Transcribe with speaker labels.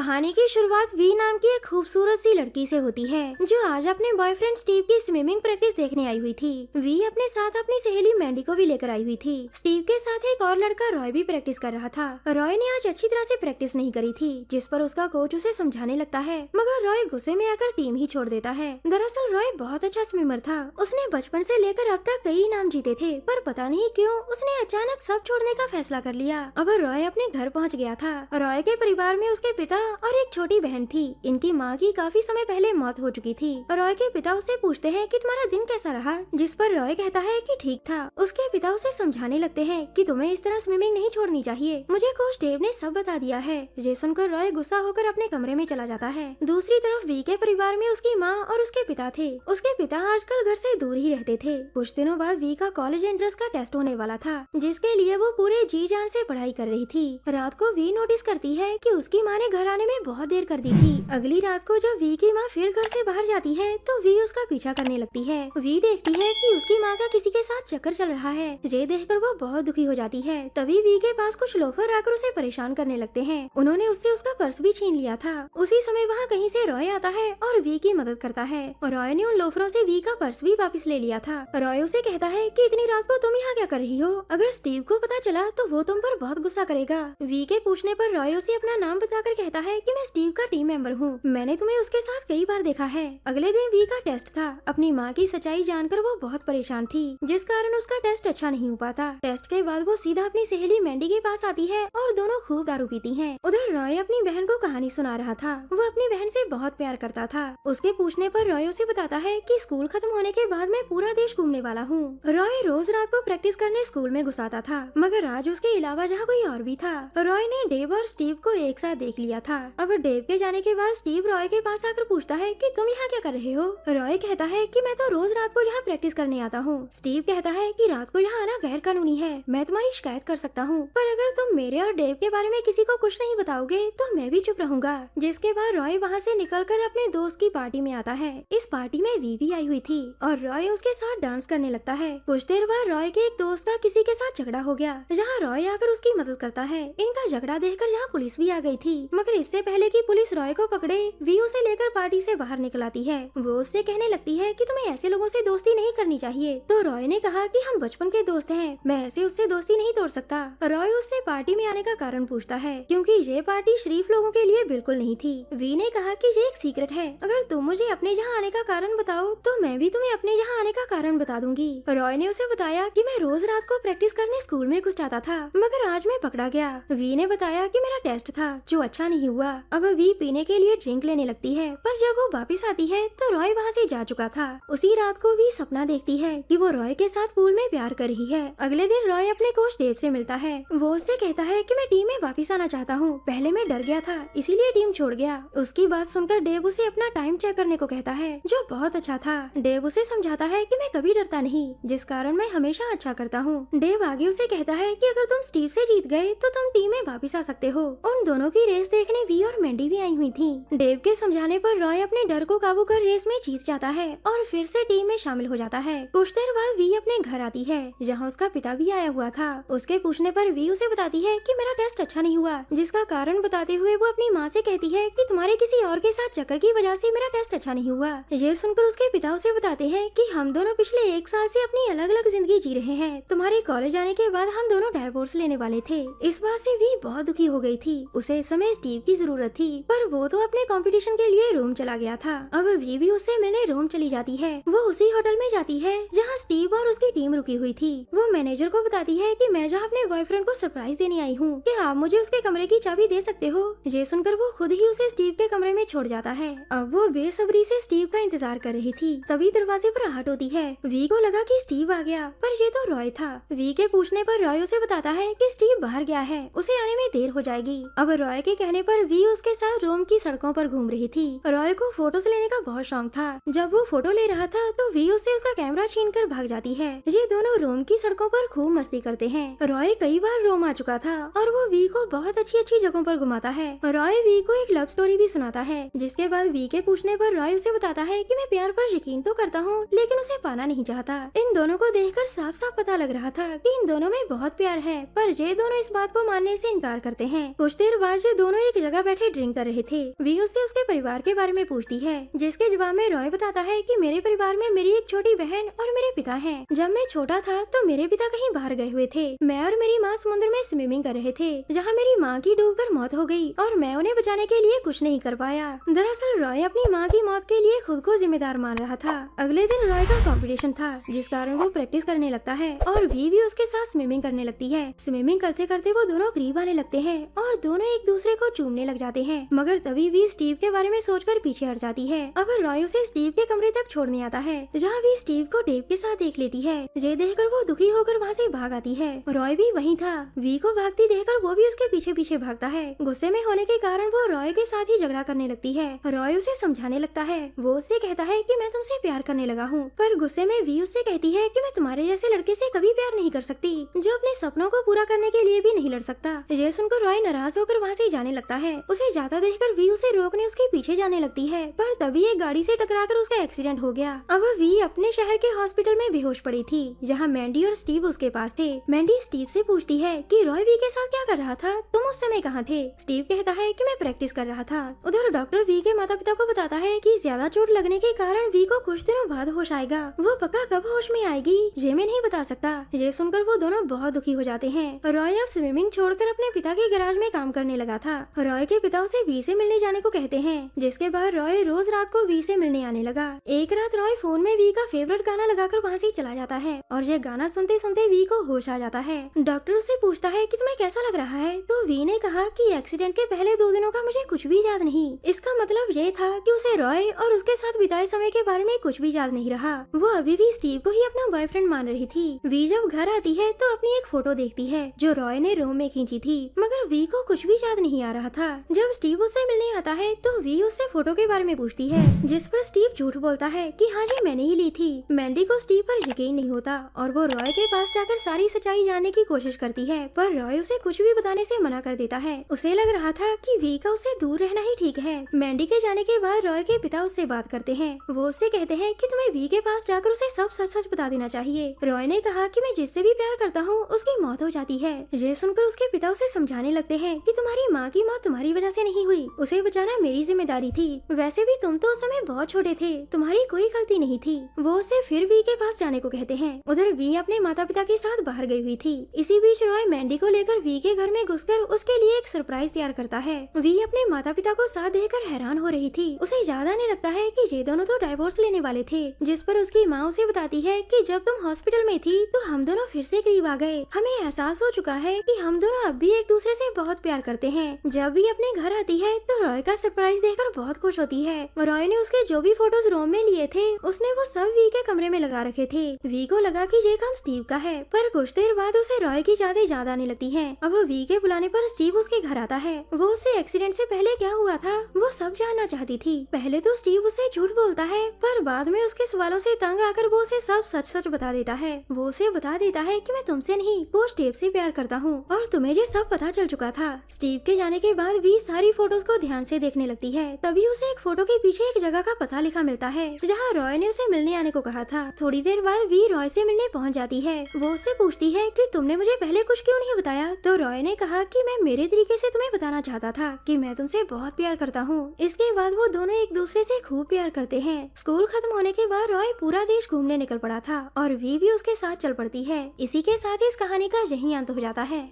Speaker 1: कहानी की शुरुआत वी नाम की एक खूबसूरत सी लड़की से होती है जो आज अपने बॉयफ्रेंड स्टीव की स्विमिंग प्रैक्टिस देखने आई हुई थी। वी अपने साथ अपनी सहेली मैंडी को भी लेकर आई हुई थी। स्टीव के साथ एक और लड़का रॉय भी प्रैक्टिस कर रहा था। रॉय ने आज अच्छी तरह से प्रैक्टिस नहीं करी थी, जिस पर उसका कोच उसे समझाने लगता है, मगर रॉय गुस्से में आकर टीम ही छोड़ देता है। दरअसल रॉय बहुत अच्छा स्विमर था। उसने बचपन से लेकर अब तक कई इनाम जीते थे, पर पता नहीं क्यों उसने अचानक सब छोड़ने का फैसला कर लिया। अब रॉय अपने घर पहुँच गया था। रॉय के परिवार में उसके पिता और एक छोटी बहन थी। इनकी माँ की काफी समय पहले मौत हो चुकी थी। रॉय के पिता उसे पूछते हैं कि तुम्हारा दिन कैसा रहा, जिस पर रॉय कहता है कि ठीक था। उसके पिता उसे समझाने लगते हैं कि तुम्हें इस तरह स्विमिंग नहीं छोड़नी चाहिए, मुझे कोच डेव ने सब बता दिया है। ये सुनकर रॉय गुस्सा होकर अपने कमरे में चला जाता है। दूसरी तरफ वी के परिवार में उसकी माँ और उसके पिता थे। उसके पिता आजकल घर से दूर ही रहते थे। कुछ दिनों बाद वी का कॉलेज एंट्रेंस का टेस्ट होने वाला था, जिसके लिए वो पूरे जी जान से पढ़ाई कर रही थी। रात को वी नोटिस करती है कि उसकी माँ ने घर आने में बहुत देर कर दी थी। अगली रात को जब वी की माँ फिर घर से बाहर जाती है तो वी उसका पीछा करने लगती है। वी देखती है कि उसकी माँ का किसी के साथ चक्कर चल रहा है। ये देखकर वो बहुत दुखी हो जाती है। तभी वी के पास कुछ लोफर आकर उसे परेशान करने लगते हैं। उन्होंने उससे उसका पर्स भी छीन लिया था। उसी समय वहाँ कहीं से रॉय आता है और वी की मदद करता है। रॉय ने उन लोफरों से वी का पर्स भी वापस ले लिया था। रॉय उसे कहता है कि इतनी रात को तुम यहाँ क्या कर रही हो, अगर स्टीव को पता चला तो वो तुम पर बहुत गुस्सा करेगा। वी के पूछने पर रॉय उसे अपना नाम बताकर कहता है कि मैं स्टीव का टीम मेंबर हूँ, मैंने तुम्हें उसके साथ कई बार देखा है। अगले दिन वी का टेस्ट था। अपनी माँ की सच्चाई जानकर वो बहुत परेशान थी, जिस कारण उसका टेस्ट अच्छा नहीं हो पाता। टेस्ट के बाद वो सीधा अपनी सहेली मैंडी के पास आती है और दोनों खूब दारू पीती हैं। उधर रॉय अपनी बहन को कहानी सुना रहा था। वो अपनी बहन से बहुत प्यार करता था। उसके पूछने पर रॉय उसे बताता है कि स्कूल खत्म होने के बाद मैं पूरा देश घूमने वाला हूँ। रॉय रोज रात को प्रैक्टिस करने स्कूल में घुस आता था, मगर आज उसके अलावा जहाँ कोई और भी था। रॉय ने डेव और स्टीव को एक साथ देख लिया था। अब डेव के जाने के बाद स्टीव रॉय के पास आकर पूछता है कि तुम यहाँ क्या कर रहे हो। रॉय कहता है कि मैं तो रोज रात को यहाँ प्रैक्टिस करने आता हूँ। स्टीव कहता है कि रात को यहाँ आना गैर कानूनी है, मैं तुम्हारी शिकायत कर सकता हूँ, पर अगर तुम मेरे और डेव के बारे में किसी को कुछ नहीं बताओगे तो मैं भी चुप रहूंगा। जिसके बाद रॉय वहाँ से निकलकर अपने दोस्त की पार्टी में आता है। इस पार्टी में वी भी आई हुई थी और रॉय उसके साथ डांस करने लगता है। कुछ देर बाद रॉय के एक दोस्त का किसी के साथ झगड़ा हो गया, जहाँ रॉय आकर उसकी मदद करता है। इनका झगड़ा देखकर यहाँ पुलिस भी आ गई थी, मगर इससे पहले कि पुलिस रॉय को पकड़े, वी उसे लेकर पार्टी से बाहर निकल आती है। वो उससे कहने लगती है कि तुम्हें ऐसे लोगों से दोस्ती नहीं करनी चाहिए। तो रॉय ने कहा कि हम बचपन के दोस्त हैं, मैं ऐसे उससे दोस्ती नहीं तोड़ सकता। रॉय उससे पार्टी में आने का कारण पूछता है, क्योंकि ये पार्टी शरीफ लोगों के लिए बिल्कुल नहीं थी। वी ने कहा कि ये एक सीक्रेट है, अगर तुम मुझे अपने यहाँ आने का कारण बताओ तो मैं भी तुम्हें अपने यहाँ आने का कारण बता दूंगी। रॉय ने उसे बताया कि मैं रोज रात को प्रैक्टिस करने स्कूल में घुस जाता था, मगर आज मैं पकड़ा गया। वी ने बताया कि मेरा टेस्ट था जो अच्छा नहीं हुआ। अब वी पीने के लिए ड्रिंक लेने लगती है, पर जब वो वापस आती है तो रॉय वहाँ से जा चुका था। उसी रात को वी सपना देखती है कि वो रॉय के साथ पूल में प्यार कर रही है। अगले दिन रॉय अपने कोच डेव से मिलता है। वो उससे कहता है कि मैं टीम में वापस आना चाहता हूँ, पहले मैं डर गया था इसीलिए टीम छोड़ गया। उसकी बात सुनकर डेव उसे अपना टाइम चेक करने को कहता है, जो बहुत अच्छा था। डेव उसे समझाता है कि मैं कभी डरता नहीं, जिस कारण मैं हमेशा अच्छा करता हूँ। डेव आगे उसे कहता है कि अगर तुम स्टीव से जीत गए तो तुम टीम में वापस आ सकते हो। उन दोनों की रेस देखने वी और मैंडी भी आई हुई थी। डेव के समझाने पर रॉय अपने डर को काबू कर रेस में जीत जाता है और फिर से टीम में शामिल हो जाता है। कुछ देर बाद वी अपने घर आती है, जहाँ उसका पिता भी आया हुआ था। उसके पूछने पर वी उसे बताती है कि मेरा टेस्ट अच्छा नहीं हुआ, जिसका कारण बताते हुए वो अपनी माँ से कहती है कि तुम्हारे किसी और के साथ चक्कर की वजह से मेरा टेस्ट अच्छा नहीं हुआ। ये सुनकर उसके पिता उसे बताते हैं कि हम दोनों पिछले 1 साल से अपनी अलग अलग जिंदगी जी रहे हैं, तुम्हारे कॉलेज आने के बाद हम दोनों डाइवोर्स लेने वाले थे। इस बात से वी बहुत दुखी हो गई थी। उसे इस समय स्टीव की जरूरत थी, पर वो तो अपने कंपटीशन के लिए रोम चला गया था। अब वी भी उससे मिलने रोम चली जाती है। वो उसी होटल में जाती है जहाँ स्टीव और उसकी टीम रुकी हुई थी। वो मैनेजर को बताती है कि मैं जहाँ अपने बॉयफ्रेंड को सरप्राइज देने आई हूँ, कि आप मुझे उसके कमरे की चाबी दे सकते हो। ये सुनकर वो खुद ही उसे स्टीव के कमरे में छोड़ जाता है। अब वो बेसब्री से स्टीव का इंतजार कर रही थी। तभी दरवाजे पर आहट होती है। वी को लगा कि स्टीव आ गया, पर ये तो रॉय था। वी के पूछने पर रॉय उसे बताता है कि स्टीव बाहर गया है, उसे आने में देर हो जाएगी। अब रॉय के कहने पर वी उसके साथ रोम की सड़कों पर घूम रही थी। रॉय को फोटोज लेने का बहुत शौक था। जब वो फोटो ले रहा था तो वी उससे उसका कैमरा छीनकर भाग जाती है। ये दोनों रोम की सड़कों पर खूब मस्ती करते हैं। रॉय कई बार रोम आ चुका था और वो वी को बहुत अच्छी अच्छी जगहों पर घुमाता है। रॉय वी को एक लव स्टोरी भी सुनाता है, जिसके बाद वी के पूछने पर रॉय उसे बताता है कि मैं प्यार पर यकीन तो करता हूँ, लेकिन उसे पाना नहीं चाहता। इन दोनों को देखकर साफ साफ पता लग रहा था कि इन दोनों में बहुत प्यार है, पर ये दोनों इस बात को मानने से इनकार करते हैं। कुछ देर बाद ये दोनों एक जगह बैठे ड्रिंक कर रहे थे। वी उससे उसके परिवार के बारे में पूछती है, जिसके जवाब में रॉय बताता है कि मेरे परिवार में मेरी एक छोटी बहन और मेरे पिता हैं। जब मैं छोटा था तो मेरे पिता कहीं बाहर गए हुए थे। मैं और मेरी माँ समुद्र में स्विमिंग कर रहे थे, जहाँ मेरी माँ की डूबकर मौत हो गई और मैं उन्हें बचाने के लिए कुछ नहीं कर पाया। दरअसल रॉय अपनी माँ की मौत के लिए खुद को जिम्मेदार मान रहा था। अगले दिन रॉय का कंपटीशन था, जिस कारण वो प्रैक्टिस करने लगता है और भी उसके साथ स्विमिंग करने लगती है। स्विमिंग करते करते वो दोनों करीब आने लगते हैं और दोनों एक दूसरे को चूमने लग जाते हैं, मगर तभी भी स्टीव के बारे में सोचकर पीछे हट जाती है। अब रॉय उसे स्टीव के कमरे तक छोड़ने आता है, जहाँ भी स्टीव को डेव के साथ देख लेती है। ये देखकर वो दुखी होकर वहाँ से भाग आती है। रॉय भी वहीं था। वी को भागती देखकर वो भी उसके पीछे पीछे भागता है। गुस्से में होने के कारण वो रॉय के साथ ही झगड़ा करने लगती है। रॉय उसे समझाने लगता है। वो उससे कहता है कि मैं तुमसे प्यार करने लगा हूँ, पर गुस्से में वी उससे कहती है कि मैं तुम्हारे जैसे लड़के से कभी प्यार नहीं कर सकती, जो अपने सपनों को पूरा करने के लिए भी नहीं लड़ सकता। ये सुनकर रॉय नाराज होकर वहाँ से जाने लगता है। उसे जाता देखकर वी उसे रोकने उसके पीछे जाने लगती है, पर तभी एक गाड़ी से टकराकर उसका एक्सीडेंट हो गया। अब वी अपने शहर के हॉस्पिटल में बेहोश पड़ी थी, जहाँ मैंडी और स्टीव उसके पास थे। मैंडी स्टीव से पूछती है कि रॉय वी के साथ क्या कर रहा था, तुम उस समय कहाँ थे? स्टीव कहता है कि मैं प्रैक्टिस कर रहा था। उधर डॉक्टर वी के माता पिता को बताता है कि ज्यादा चोट लगने के कारण वी को कुछ दिनों बाद होश आएगा। वो पक्का कब होश में आएगी ये मैं नहीं बता सकता। ये सुनकर वो दोनों बहुत दुखी हो जाते हैं। रॉय अब स्विमिंग छोड़कर अपने पिता के गैराज में काम करने लगा था। रॉय के पिता उसे वी से मिलने जाने को कहते हैं, जिसके बाद रॉय रोज रात को वी से मिलने आने लगा। एक रात रॉय फोन में वी का फेवरेट गाना लगाकर वहाँ से चला जाता है और ये गाना सुनते सुनते वी को होश आ जाता है। डॉक्टर उससे पूछता है कि तुम्हें कैसा लग रहा है, तो वी ने कहा कि एक्सीडेंट के पहले 2 दिनों का मुझे कुछ भी याद नहीं। इसका मतलब ये था कि उसे रॉय और उसके साथ बिताए समय के बारे में कुछ भी याद नहीं रहा। वो अभी भी स्टीव को ही अपना बॉयफ्रेंड मान रही थी। वी जब घर आती है तो अपनी एक फोटो देखती है जो रॉय ने रोम में खींची थी, मगर वी को कुछ भी याद नहीं आ रहा था। जब स्टीव उससे मिलने आता है तो वी उससे फोटो के बारे में पूछती है, जिस पर स्टीव झूठ बोलता है कि हाँ जी मैंने ही ली थी। मैंडी को स्टीव पर यकीन नहीं होता और वो रॉय के पास जाकर सारी सच्चाई जानने की कोशिश करती है, पर रॉय उसे कुछ भी बताने से मना कर देता है। उसे लग रहा था कि वी का उससे दूर रहना ही ठीक है। मैंडी के जाने के बाद रॉय के पिता उससे बात करते हैं। वो उससे कहते हैं कि तुम्हें वी के पास जाकर उसे सब सच सच बता देना चाहिए। रॉय ने कहा कि मैं जिससे भी प्यार करता हूँ उसकी मौत हो जाती है। ये सुनकर उसके पिता उसे समझाने लगते हैं कि तुम्हारी माँ की मौत तुम्हारी वजह से नहीं हुई, उसे बचाना मेरी जिम्मेदारी थी। वैसे भी तुम तो उस समय बहुत छोटे थे, तुम्हारी कोई गलती नहीं थी। वो उसे फिर वी के पास जाने को कहते हैं। उधर वी अपने माता पिता के साथ बाहर गई हुई थी। इसी बीच रॉय मैंडी को लेकर वी के घर में घुसकर उसके लिए एक सरप्राइज तैयार करता है। वी अपने माता पिता को साथ देखकर हैरान हो रही थी। उसे याद आने लगता है कि ये दोनों तो डाइवोर्स लेने वाले थे, जिस पर उसकी माँ उसे बताती है कि जब तुम हॉस्पिटल में थी तो हम दोनों फिर से करीब आ गए। हमें एहसास हो चुका है कि हम दोनों अब भी एक दूसरे से बहुत प्यार करते हैं। जब भी अपने घर आती है तो रॉय का सरप्राइज देखकर बहुत खुश होती है। रॉय ने उसके जो भी फोटोज रोम में लिए थे उसने वो सब वी के कमरे में लगा रखे थे। वी को लगा कि ये काम स्टीव का है, पर कुछ देर बाद उसे रॉय की यादें याद आने लगती हैं। अब वी के बुलाने पर स्टीव उसके घर आता है। वो उससे एक्सीडेंट से पहले क्या हुआ था वो सब जानना चाहती थी। पहले तो स्टीव उसे झूठ बोलता है, पर बाद में उसके सवालों से तंग आकर वो उसे सब सच सच बता देता है। वो उसे बता देता है कि मैं तुमसे नहीं वो स्टीव से प्यार करता हूँ और तुम्हें ये सब पता चल चुका था। स्टीव के जाने के बाद वी सारी फोटोज को ध्यान से देखने लगती है। तभी उसे एक फोटो के पीछे एक जगह का पता लिखा मिलता है जहाँ रॉय ने उसे मिलने आने को कहा था। थोड़ी देर बाद वी रॉय से मिलने पहुँच जाती है। वो उससे पूछती है कि तुमने मुझे पहले कुछ क्यों नहीं बताया, तो रॉय ने कहा कि मैं मेरे तरीके से तुम्हें बताना चाहता था कि मैं तुमसे बहुत प्यार करता हूँ। इसके बाद वो दोनों एक दूसरे से खूब प्यार करते हैं। स्कूल खत्म होने के बाद रॉय पूरा देश घूमने निकल पड़ा था और वी भी उसके साथ चल पड़ती है। इसी के साथ इस कहानी का यही अंत हो जाता है।